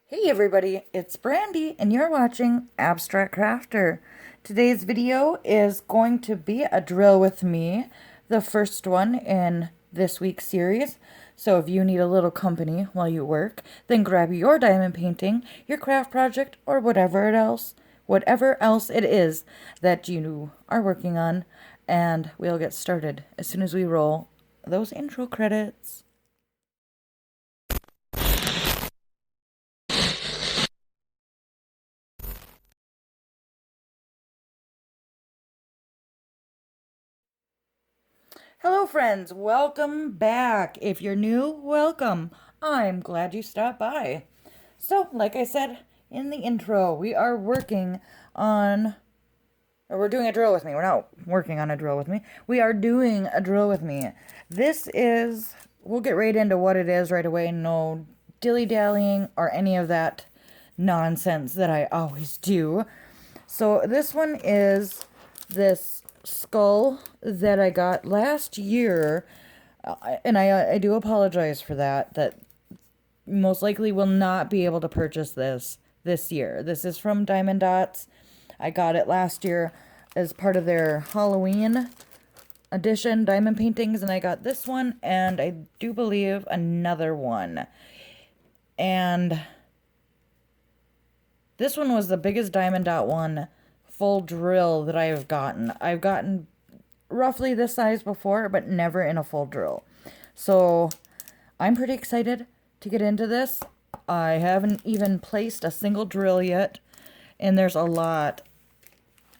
Hey everybody, it's Brandy and you're watching Abstract Crafter. Today's video is going to be a drill with me, the first one in this week's series. So if you need a little company while you work, then grab your diamond painting, your craft project, or whatever else it is that you are working on, and we'll get started as soon as we roll those intro credits. Hello, friends. Welcome back. If you're new, welcome. I'm glad you stopped by. So, like I said in the intro, we are working on, or we're doing a drill with me. We're not working on a drill with me. We are doing a drill with me. This is, we'll get right into what it is right away. No dilly-dallying or any of that nonsense that I always do. So, this one is this skull that I got last year, and I do apologize for that most likely will not be able to purchase this year. This is from Diamond Dotz. I got it last year as part of their Halloween edition diamond paintings, and I got this one, and I do believe another one. And this one was the biggest Diamond Dot one full drill that I have gotten. I've gotten roughly this size before, but never in a full drill. So I'm pretty excited to get into this. I haven't even placed a single drill yet, and there's a lot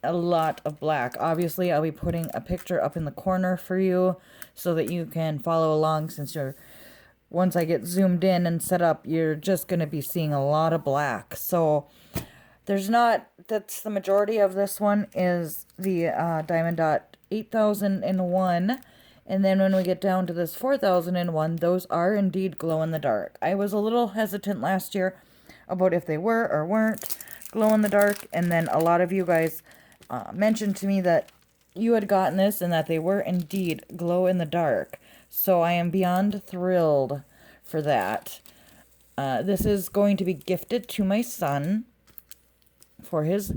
of black. Obviously, I'll be putting a picture up in the corner for you so that you can follow along, since once I get zoomed in and set up, you're just going to be seeing a lot of black. So that's the majority of this one is the Diamond Dot 8001. And then when we get down to this 4001, those are indeed glow in the dark. I was a little hesitant last year about if they were or weren't glow in the dark. And then a lot of you guys mentioned to me that you had gotten this and that they were indeed glow in the dark. So I am beyond thrilled for that. This is going to be gifted to my son for his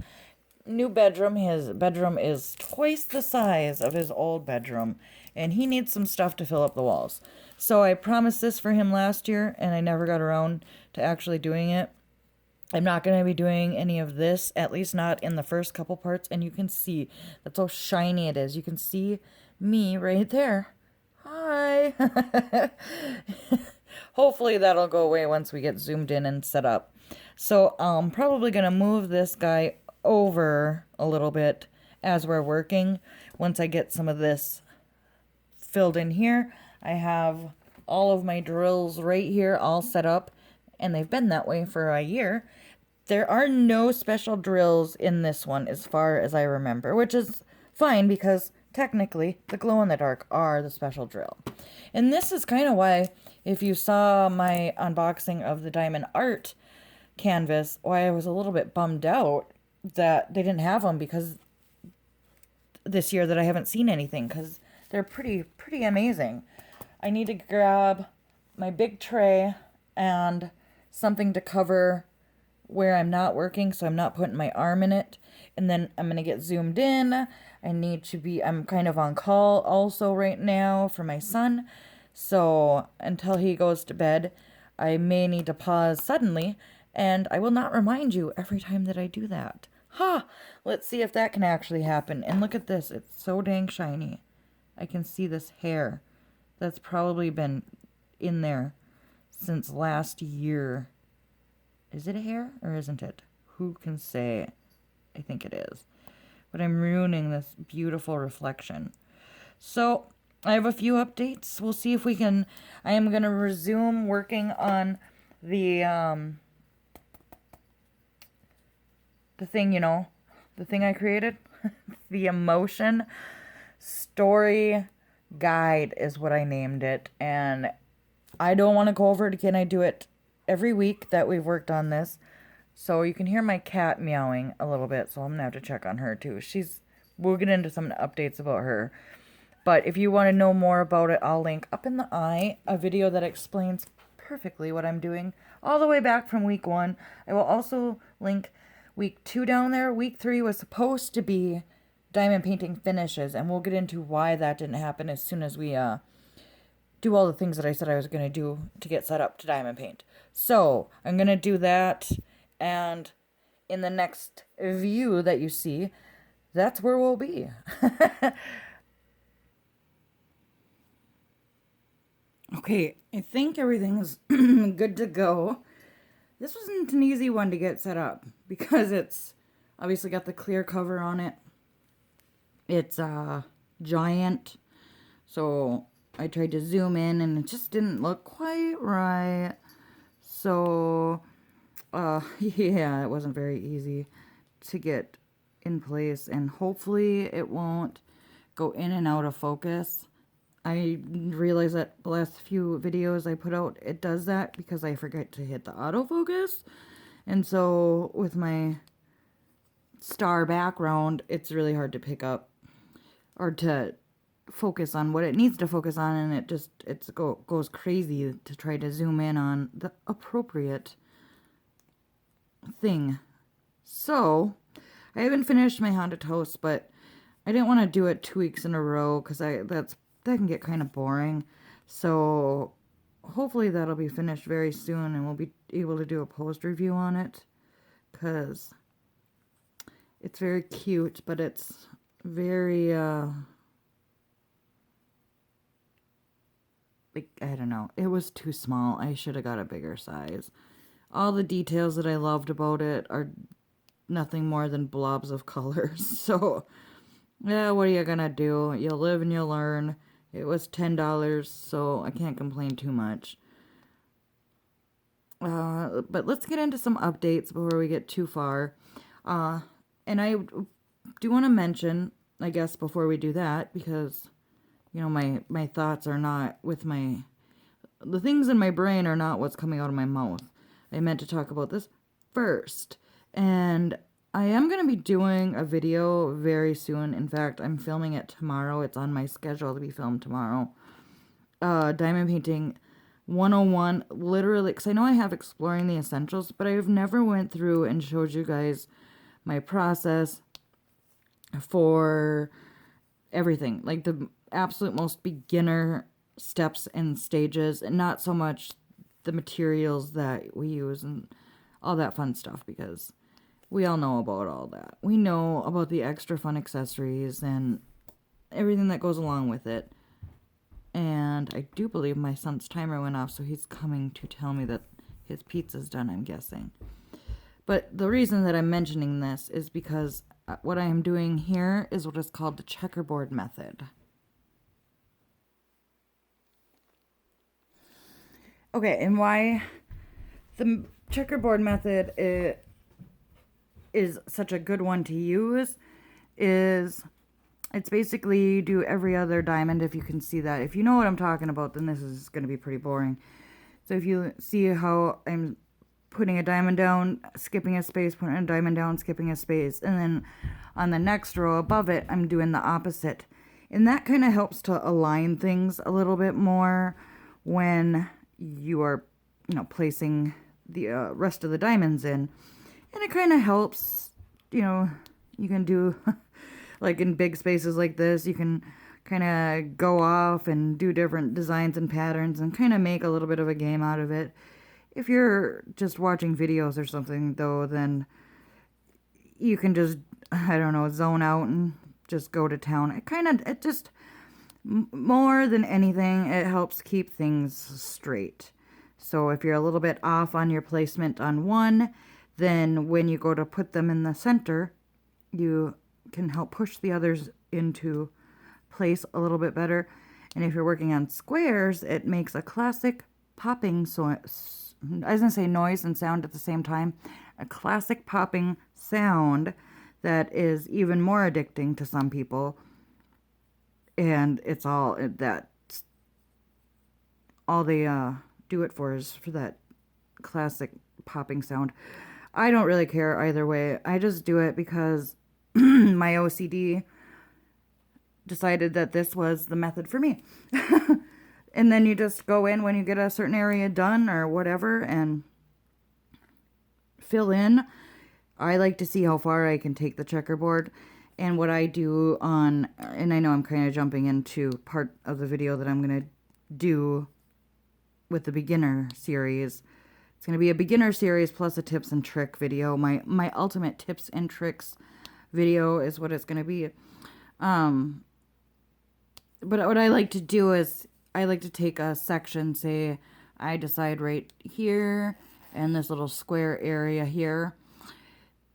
new bedroom. His bedroom is twice the size of his old bedroom, and he needs some stuff to fill up the walls. So I promised this for him last year, and I never got around to actually doing it. I'm not going to be doing any of this, at least not in the first couple parts, and you can see that's how shiny it is. You can see me right there. Hi! Hopefully that'll go away once we get zoomed in and set up. So I'm probably going to move this guy over a little bit as we're working. Once I get some of this filled in here, I have all of my drills right here all set up, and they've been that way for a year. There are no special drills in this one as far as I remember, which is fine because technically the glow-in-the-dark are the special drill. And this is kind of why, if you saw my unboxing of the Diamond Art canvas, why I was a little bit bummed out that they didn't have them because this year that I haven't seen anything, because they're pretty amazing. I need to grab my big tray and something to cover where I'm not working, so I'm not putting my arm in it. And then I'm going to get zoomed in. I'm kind of on call also right now for my son. So until he goes to bed, I may need to pause suddenly, and I will not remind you every time that I do that. Ha! Let's see if that can actually happen. And look at this. It's so dang shiny. I can see this hair. That's probably been in there since last year. Is it a hair or isn't it? Who can say? I think it is. But I'm ruining this beautiful reflection. So I have a few updates. We'll see if we can. I am going to resume working on the thing, the thing I created. The emotion story guide is what I named it. And I don't want to go over it again. I do it every week that we've worked on this. So you can hear my cat meowing a little bit, so I'm going to have to check on her too. We'll get into some updates about her. But if you want to know more about it, I'll link up in the eye a video that explains perfectly what I'm doing all the way back from week 1. I will also link week 2 down there. Week 3 was supposed to be diamond painting finishes, and we'll get into why that didn't happen as soon as we do all the things that I said I was going to do to get set up to diamond paint. So I'm going to do that, and in the next view that you see, that's where we'll be. Okay, I think everything's good to go. This wasn't an easy one to get set up because it's obviously got the clear cover on it. It's giant, so I tried to zoom in and it just didn't look quite right. So, yeah, it wasn't very easy to get in place, and hopefully it won't go in and out of focus. I realize that the last few videos I put out, it does that because I forget to hit the autofocus. And so with my star background, it's really hard to pick up or to focus on what it needs to focus on, and it goes crazy to try to zoom in on the appropriate thing. So I haven't finished my haunted house, but I didn't want to do it 2 weeks in a row because that can get kind of boring. So hopefully that'll be finished very soon, and we'll be able to do a post review on it because it's very cute, but it's very like, I don't know, it was too small. I should have got a bigger size. All the details that I loved about it are nothing more than blobs of colors. So yeah, what are you gonna do? You'll live and you'll learn. It was $10, so I can't complain too much. But let's get into some updates before we get too far. And I do want to mention, I guess, before we do that, because, you know, my thoughts are not with the things in my brain are not what's coming out of my mouth. I meant to talk about this first. And I am going to be doing a video very soon. In fact, I'm filming it tomorrow. It's on my schedule to be filmed tomorrow. Diamond Painting 101, literally, because I know I have Exploring the Essentials, but I've never went through and showed you guys my process for everything. Like the absolute most beginner steps and stages, and not so much the materials that we use and all that fun stuff, because we all know about all that. We know about the extra fun accessories and everything that goes along with it. And I do believe my son's timer went off, so he's coming to tell me that his pizza's done, I'm guessing. But the reason that I'm mentioning this is because what I am doing here is what is called the Checkerboard Method. Okay, and why the Checkerboard Method is such a good one to use is it's basically you do every other diamond, if you can see that. If you know what I'm talking about, then this is going to be pretty boring. So if you see how I'm putting a diamond down, skipping a space, putting a diamond down, skipping a space, and then on the next row above it, I'm doing the opposite. And that kind of helps to align things a little bit more when you are, you know, placing the rest of the diamonds in. And it kind of helps, you know, you can do, like in big spaces like this, you can kind of go off and do different designs and patterns and kind of make a little bit of a game out of it. If you're just watching videos or something, though, then you can just, I don't know, zone out and just go to town. It just, more than anything, it helps keep things straight. So if you're a little bit off on your placement on one, then when you go to put them in the center, you can help push the others into place a little bit better. And if you're working on squares, it makes a classic popping, so I was going to say noise and sound at the same time, a classic popping sound that is even more addicting to some people. And it's all they do it for is for that classic popping sound. I don't really care either way. I just do it because my OCD decided that this was the method for me. And then you just go in when you get a certain area done or whatever and fill in. I like to see how far I can take the checkerboard. And what I do on, and I know I'm kind of jumping into part of the video that I'm going to do with the beginner series. It's going to be a beginner series plus a tips and trick video. My ultimate tips and tricks video is what it's going to be. But what I like to do is I like to take a section, say I decide right here and this little square area here,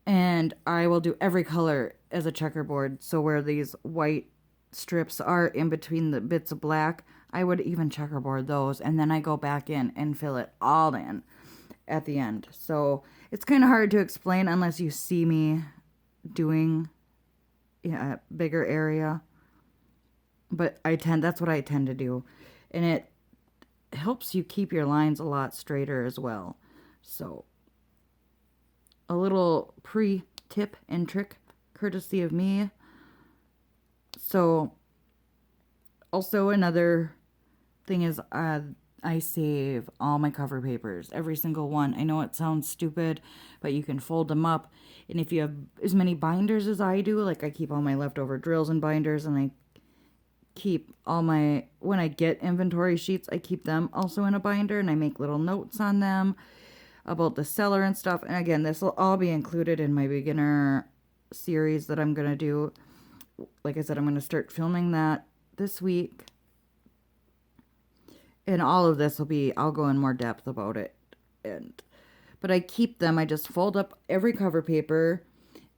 and I will do every color as a checkerboard. So where these white strips are in between the bits of black, I would even checkerboard those, and then I go back in and fill it all in at the end. So it's kind of hard to explain unless you see me doing a bigger area. But that's what I tend to do. And it helps you keep your lines a lot straighter as well. So a little pre-tip and trick courtesy of me. So also another thing is I save all my cover papers, every single one. I know it sounds stupid, but you can fold them up. And if you have as many binders as I do, like I keep all my leftover drills in binders, and I keep all my, when I get inventory sheets, I keep them also in a binder, and I make little notes on them about the seller and stuff. And again, this will all be included in my beginner series that I'm going to do. Like I said, I'm going to start filming that this week. And all of this will be, I'll go in more depth about it. But I keep them, I just fold up every cover paper,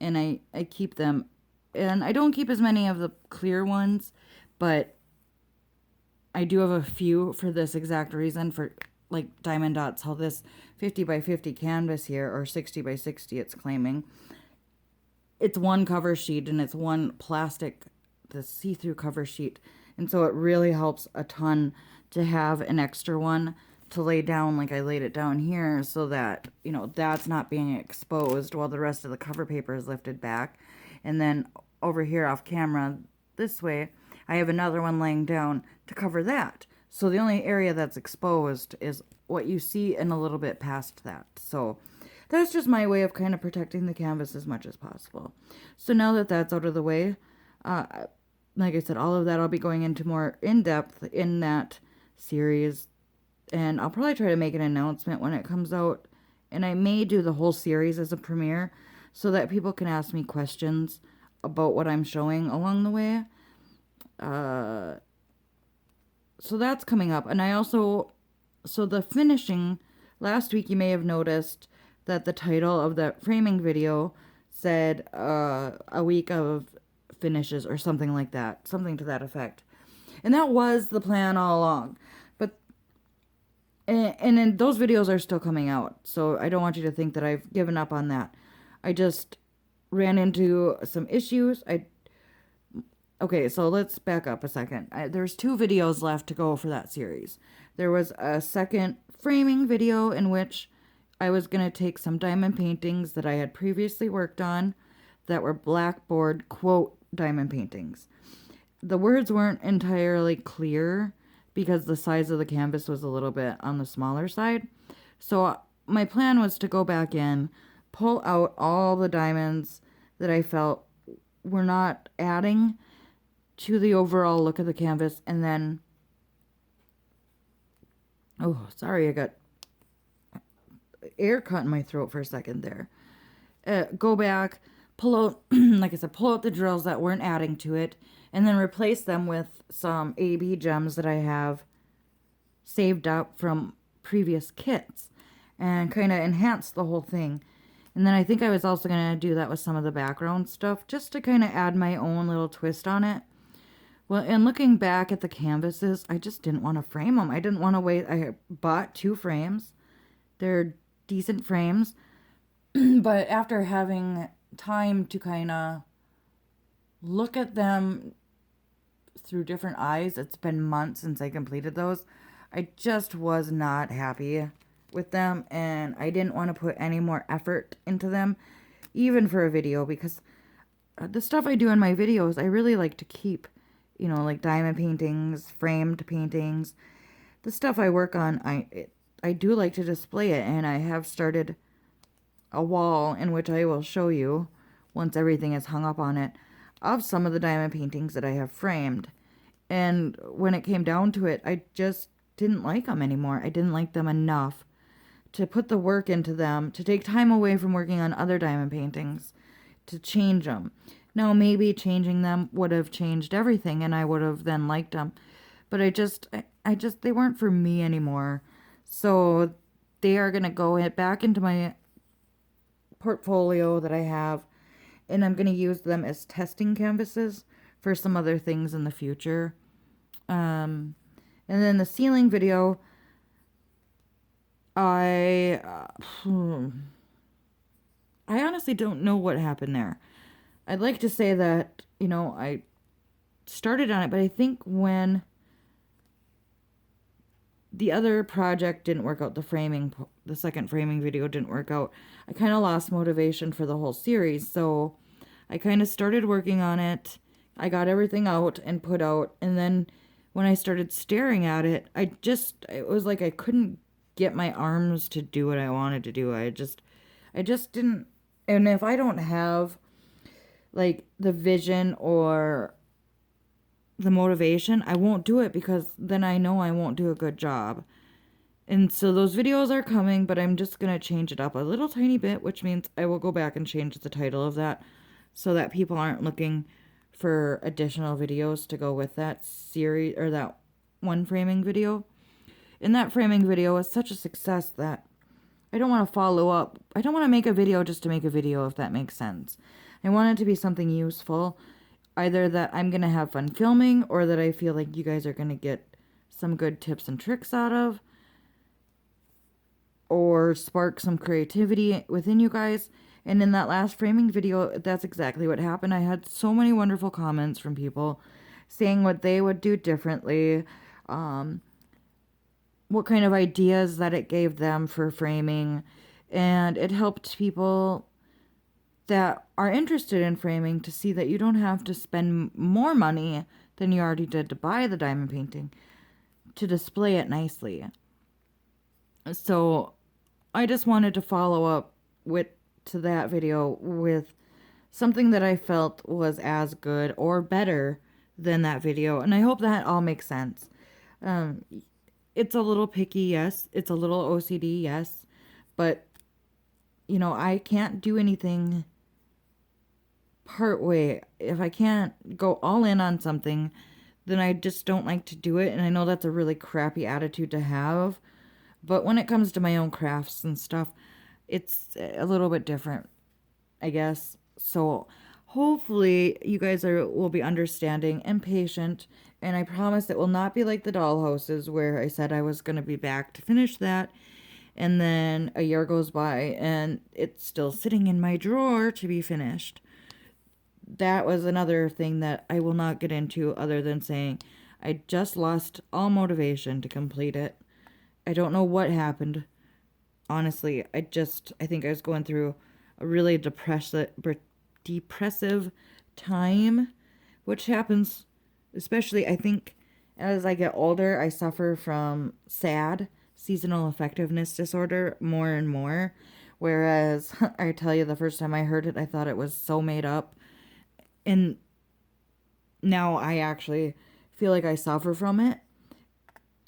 and I keep them. And I don't keep as many of the clear ones, but I do have a few for this exact reason, for like Diamond Dots, how this 50 by 50 canvas here, or 60 by 60 it's claiming, it's one cover sheet, and it's one plastic, the see-through cover sheet. And so it really helps a ton to have an extra one to lay down, like I laid it down here, so that, you know, that's not being exposed while the rest of the cover paper is lifted back. And then over here off camera, this way, I have another one laying down to cover that. So the only area that's exposed is what you see and a little bit past that. So that's just my way of kind of protecting the canvas as much as possible. So now that that's out of the way, like I said, all of that I'll be going into more in-depth in that series. And I'll probably try to make an announcement when it comes out. And I may do the whole series as a premiere so that people can ask me questions about what I'm showing along the way. So that's coming up. And I also, so the finishing, last week you may have noticed that the title of the framing video said a week of finishes or something like that, something to that effect. And that was the plan all along. But and then those videos are still coming out, so I don't want you to think that I've given up on that. I just ran into some issues. Okay, so let's back up a second. There's 2 videos left to go for that series. There was a second framing video in which I was going to take some diamond paintings that I had previously worked on that were blackboard quote diamond paintings. The words weren't entirely clear because the size of the canvas was a little bit on the smaller side. So my plan was to go back in, pull out all the diamonds that I felt were not adding to the overall look of the canvas, and then, oh, sorry, I got air caught in my throat for a second there. Go back, pull out, like I said, pull out the drills that weren't adding to it, and then replace them with some AB gems that I have saved up from previous kits, and kind of enhance the whole thing. And then I think I was also going to do that with some of the background stuff, just to kind of add my own little twist on it. Well, and looking back at the canvases, I just didn't want to frame them. I didn't want to wait. I bought 2 frames. They're decent frames. But after having time to kind of look at them through different eyes, it's been months since I completed those. I just was not happy with them, and I didn't want to put any more effort into them, even for a video, because the stuff I do in my videos, I really like to keep, you know, like diamond paintings, framed paintings, the stuff I work on, I do like to display it, and I have started a wall in which I will show you, once everything is hung up on it, of some of the diamond paintings that I have framed. And when it came down to it, I just didn't like them anymore. I didn't like them enough to put the work into them, to take time away from working on other diamond paintings, to change them. Now, maybe changing them would have changed everything, and I would have then liked them. But they weren't for me anymore. So they are going to go back into my portfolio that I have, and I'm going to use them as testing canvases for some other things in the future. And then the ceiling video, I honestly don't know what happened there. I'd like to say that, I started on it, but I think when the other project didn't work out, the second framing video didn't work out, I kind of lost motivation for the whole series. So I kind of started working on it. I got everything out and put out. And then when I started staring at it, it was like I couldn't get my arms to do what I wanted to do. I just didn't. And if I don't have like the vision or the motivation, I won't do it, because then I know I won't do a good job. And so those videos are coming, but I'm just going to change it up a little tiny bit, which means I will go back and change the title of that so that people aren't looking for additional videos to go with that series or that one framing video. And that framing video was such a success that I don't want to follow up. I don't want to make a video just to make a video, if that makes sense. I want it to be something useful, either that I'm going to have fun filming or that I feel like you guys are going to get some good tips and tricks out of, or spark some creativity within you guys. And in that last framing video, that's exactly what happened. I had so many wonderful comments from people saying what they would do differently, what kind of ideas that it gave them for framing, and it helped people that are interested in framing to see that you don't have to spend more money than you already did to buy the diamond painting to display it nicely. So I just wanted to follow up to that video with something that I felt was as good or better than that video, and I hope that all makes sense. It's a little picky, yes. It's a little OCD, yes. But, I can't do anything part way. If I can't go all in on something, then I just don't like to do it. And I know that's a really crappy attitude to have. But when it comes to my own crafts and stuff, it's a little bit different, I guess. So hopefully you guys will be understanding and patient. And I promise it will not be like the dollhouses where I said I was going to be back to finish that. And then a year goes by and it's still sitting in my drawer to be finished. That was another thing that I will not get into, other than saying I just lost all motivation to complete it. I don't know what happened. Honestly, I think I was going through a really depressive time, which happens, especially, I think, as I get older. I suffer from SAD, seasonal affectiveness disorder, more and more. Whereas, I tell you, the first time I heard it, I thought it was so made up. And now I actually feel like I suffer from it.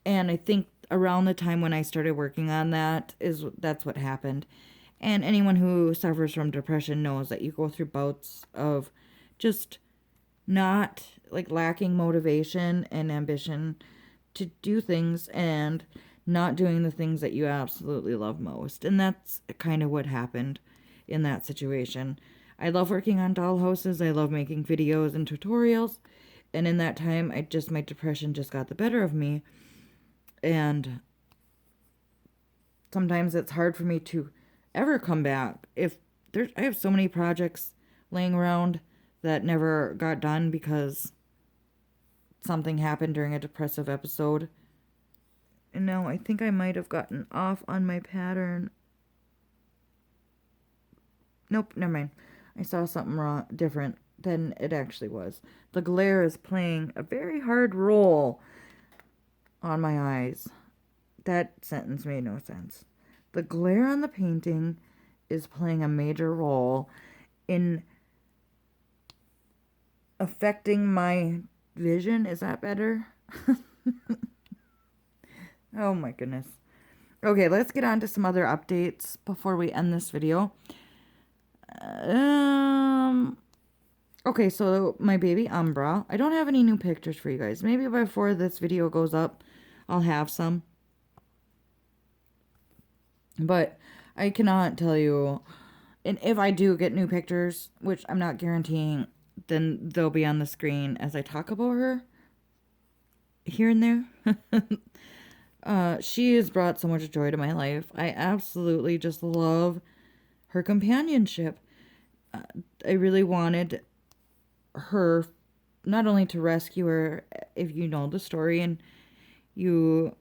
And I think around the time when I started working on that's what happened. And anyone who suffers from depression knows that you go through bouts of just not, like, lacking motivation and ambition to do things, and not doing the things that you absolutely love most. And that's kind of what happened in that situation. I love working on dollhouses. I love making videos and tutorials. And in that time, my depression just got the better of me. And sometimes it's hard for me to ever come back. I have so many projects laying around that never got done because something happened during a depressive episode. And now I think I might have gotten off on my pattern. Nope, never mind. I saw something different than it actually was. The glare is playing a very hard role on my eyes. That sentence made no sense. The glare on the painting is playing a major role in affecting my vision. Is that better? Oh my goodness. Okay, let's get on to some other updates before we end this video. Okay, so my baby Umbra. I don't have any new pictures for you guys. Maybe before this video goes up, I'll have some. But I cannot tell you. And if I do get new pictures, which I'm not guaranteeing, then they'll be on the screen as I talk about her here and there. She has brought so much joy to my life. I absolutely just love her companionship. I really wanted her not only to rescue her, if you know the story and you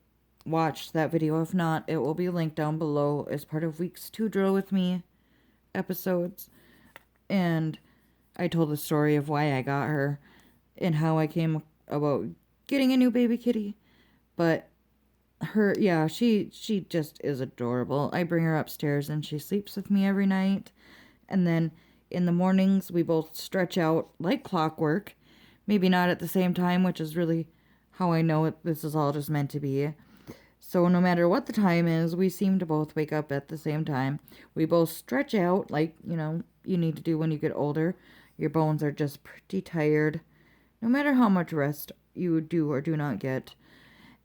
watched that video. If not, it will be linked down below as part of week's 2 Drill With Me episodes. And I told the story of why I got her and how I came about getting a new baby kitty. But her, yeah, she just is adorable. I bring her upstairs and she sleeps with me every night. And then in the mornings, we both stretch out like clockwork. Maybe not at the same time, which is really how I know this is all just meant to be. So no matter what the time is, we seem to both wake up at the same time. We both stretch out like, you need to do when you get older. Your bones are just pretty tired, no matter how much rest you do or do not get.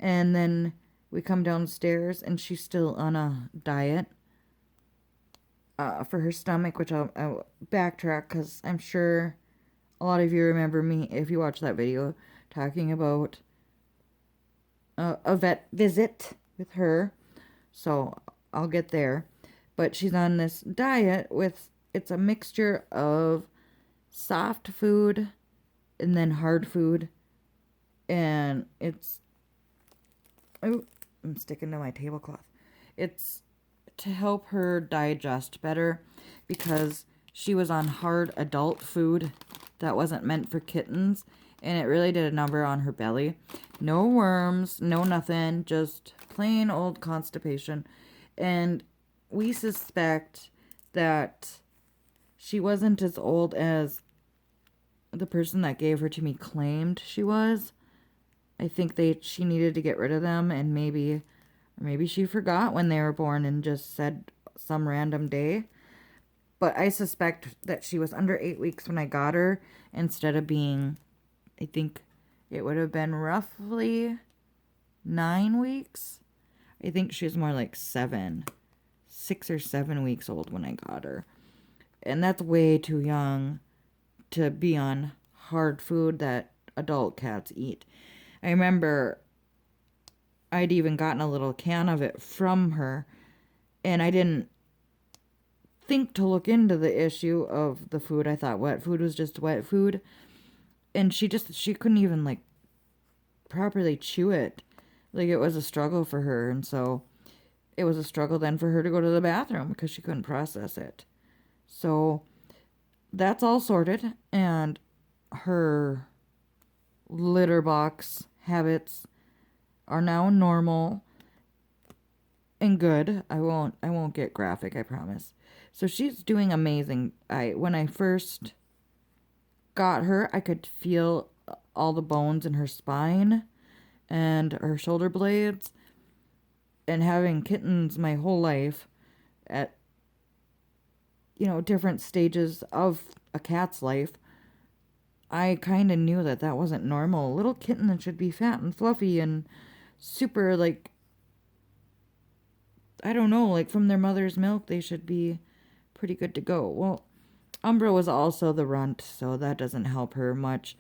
And then we come downstairs and she's still on a diet for her stomach, which I'll backtrack because I'm sure a lot of you remember me, if you watch that video, talking about a vet visit with her. So I'll get there. But she's on this diet it's a mixture of soft food and then hard food. And I'm sticking to my tablecloth. It's to help her digest better because she was on hard adult food that wasn't meant for kittens, and it really did a number on her belly. No worms, no nothing, just plain old constipation. And we suspect that she wasn't as old as the person that gave her to me claimed she was. I think she needed to get rid of them, and maybe she forgot when they were born and just said some random day. But I suspect that she was under 8 weeks when I got her, instead of being, I think it would have been roughly 9 weeks. I think she was more like 6 or 7 weeks old when I got her. And that's way too young to be on hard food that adult cats eat. I remember I'd even gotten a little can of it from her, and I didn't think to look into the issue of the food. I thought wet food was just wet food, and she couldn't even properly chew it. It was a struggle for her, and so it was a struggle then for her to go to the bathroom because she couldn't process it. So that's all sorted, and her litter box habits are now normal and good. I won't get graphic, I promise. So she's doing amazing. When I first got her, I could feel all the bones in her spine and her shoulder blades. And having kittens my whole life at different stages of a cat's life, I kind of knew that wasn't normal. A little kitten that should be fat and fluffy and super, I don't know, from their mother's milk, they should be pretty good to go. Well, Umbra was also the runt, so that doesn't help her much.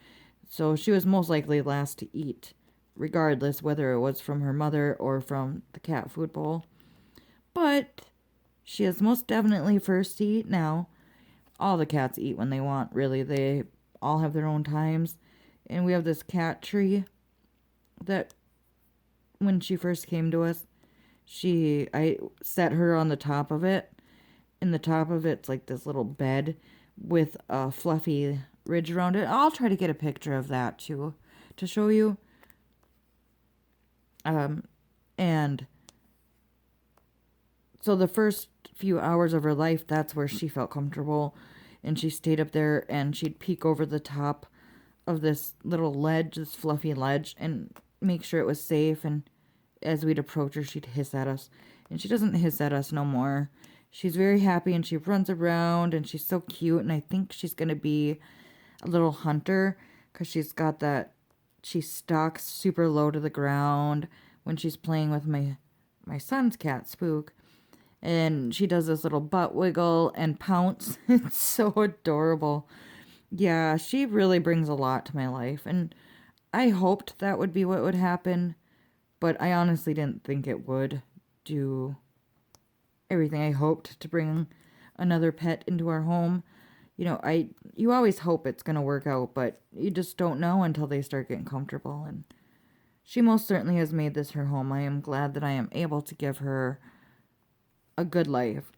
So she was most likely last to eat, regardless whether it was from her mother or from the cat food bowl. But she is most definitely first to eat now. All the cats eat when they want, really. They all have their own times. And we have this cat tree that when she first came to us, I set her on the top of it. And the top of it's like this little bed with a fluffy ridge around it. I'll try to get a picture of that too to show you. And So the first few hours of her life, that's where she felt comfortable. And she stayed up there, and she'd peek over the top of this little ledge, this fluffy ledge, and make sure it was safe. And as we'd approach her, she'd hiss at us. And she doesn't hiss at us no more. She's very happy, and she runs around, and she's so cute. And I think she's going to be a little hunter, because she's got that, she stalks super low to the ground when she's playing with my son's cat, Spook. And she does this little butt wiggle and pounce. It's so adorable. Yeah, she really brings a lot to my life. And I hoped that would be what would happen, but I honestly didn't think it would do everything I hoped to bring another pet into our home. You know, you always hope it's going to work out, but you just don't know until they start getting comfortable. And she most certainly has made this her home. I am glad that I am able to give her a good life.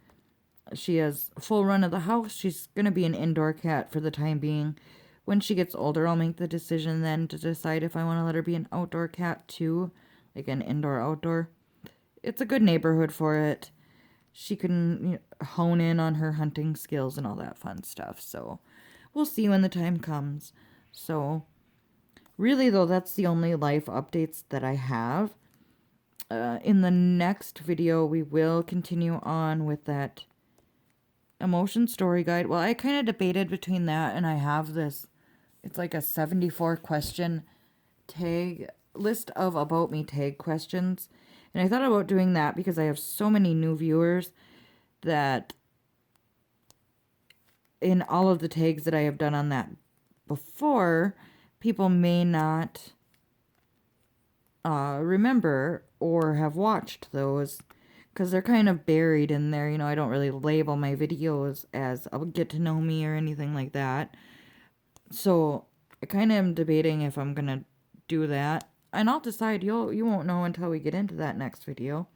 She has full run of the house. She's going to be an indoor cat for the time being. When she gets older, I'll make the decision then to decide if I want to let her be an outdoor cat too, like an indoor-outdoor. It's a good neighborhood for it. She can hone in on her hunting skills and all that fun stuff. So we'll see when the time comes. So really, though, that's the only life updates that I have. In the next video, we will continue on with that emotion story guide. Well, I kind of debated between that and I have this, it's like a 74 question tag list of about me tag questions. And I thought about doing that because I have so many new viewers that in all of the tags that I have done on that before, people may not remember or have watched those because they're kind of buried in there. You know, I don't really label my videos as a get to know me or anything like that. So I kind of am debating if I'm going to do that. And I'll decide. You won't know until we get into that next video.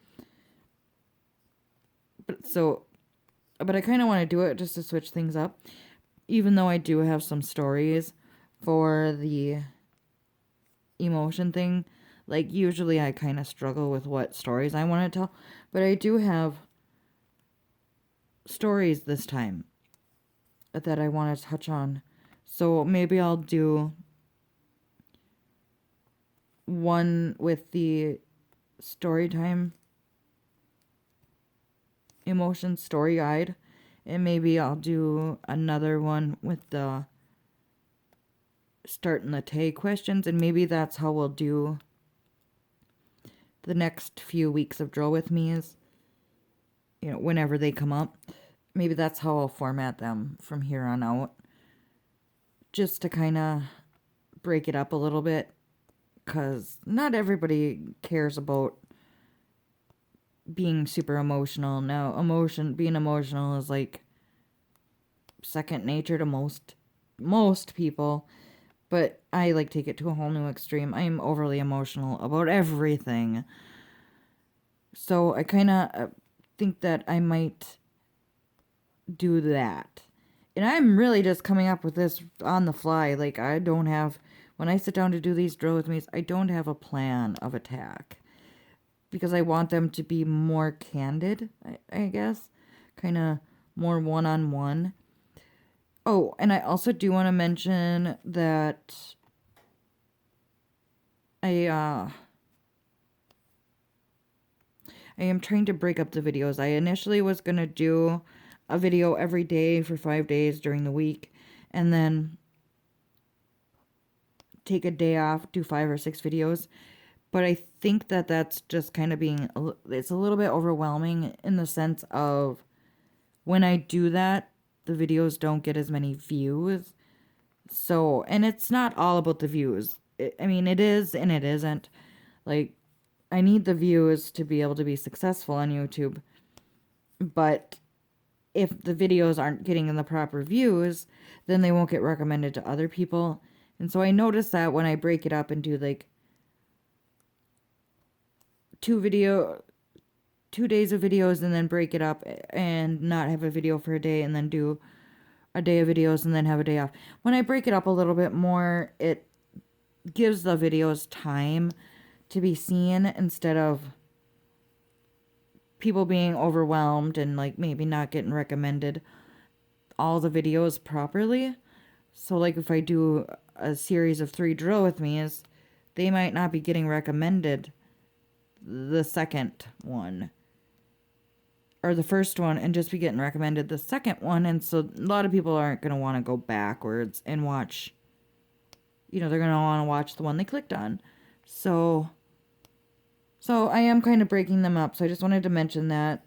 But I kind of want to do it just to switch things up. Even though I do have some stories for the emotion thing. Like, usually I kind of struggle with what stories I want to tell. But I do have stories this time that I want to touch on. So maybe I'll do one with the story time emotion story guide. And maybe I'll do another one with the starting the tag questions. And maybe that's how we'll do the next few weeks of Drill With Me is, you know, whenever they come up. Maybe that's how I'll format them from here on out. Just to kind of break it up a little bit. Because not everybody cares about being super emotional. Now, being emotional is like second nature to most people. But I like take it to a whole new extreme. I am overly emotional about everything. So I kind of think that I might do that. And I'm really just coming up with this on the fly. Like, I don't have, when I sit down to do these Drill With Me's, I don't have a plan of attack. Because I want them to be more candid, I guess. Kind of more one-on-one. Oh, and I also do want to mention that I am trying to break up the videos. I initially was going to do a video every day for 5 days during the week, and then take a day off, do 5 or 6 videos. But I think that that's just kind of it's a little bit overwhelming in the sense of when I do that, the videos don't get as many views. So, and it's not all about the views. I mean, it is and it isn't. Like, I need the views to be able to be successful on YouTube. But if the videos aren't getting the proper views, then they won't get recommended to other people. And so I notice that when I break it up and do like 2 days of videos and then break it up and not have a video for a day and then do a day of videos and then have a day off. When I break it up a little bit more, it gives the videos time to be seen instead of people being overwhelmed and like maybe not getting recommended all the videos properly. So like if I do a series of 3 drill with me's, they might not be getting recommended the second one or the first one and just be getting recommended the second one. And so a lot of people aren't going to want to go backwards and watch, they're going to want to watch the one they clicked on. So I am kind of breaking them up. So I just wanted to mention that,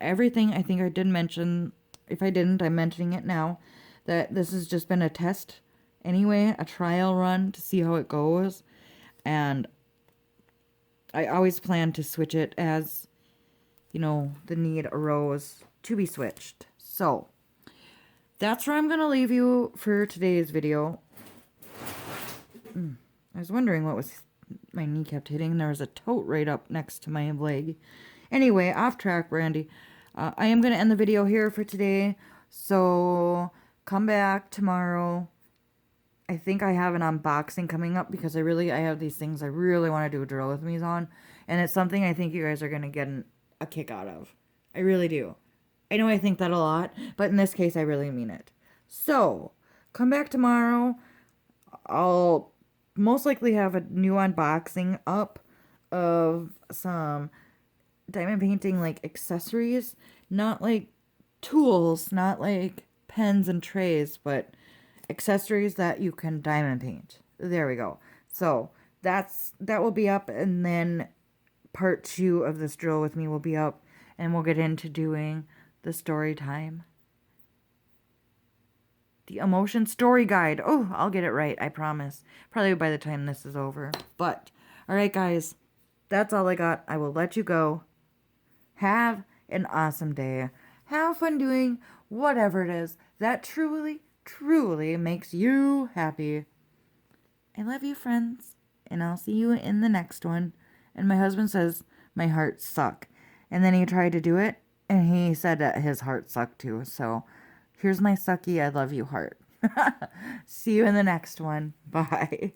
everything I think I did mention. If I didn't, I'm mentioning it now, that this has just been a test anyway, a trial run to see how it goes. And I always plan to switch it as, the need arose to be switched. So that's where I'm going to leave you for today's video. I was wondering what was my knee kept hitting. There was a tote right up next to my leg. Anyway, off track, Brandy. I am going to end the video here for today. So come back tomorrow. I think I have an unboxing coming up because I have these things I really want to do a drill with me's on. And it's something I think you guys are going to get a kick out of. I really do. I know I think that a lot, but in this case, I really mean it. So come back tomorrow. I'll most likely have a new unboxing up of some diamond painting like accessories, not like tools, not like pens and trays, but accessories that you can diamond paint. There we go. So that will be up, and then part 2 of this drill with me will be up, and we'll get into doing the story time. The emotion story guide. Oh, I'll get it right, I promise. Probably by the time this is over. But, alright guys, that's all I got. I will let you go. Have an awesome day. Have fun doing whatever it is that truly, truly makes you happy. I love you, friends. And I'll see you in the next one. And my husband says my heart suck. And then he tried to do it, and he said that his heart sucked too. So here's my sucky I love you heart. See you in the next one. Bye.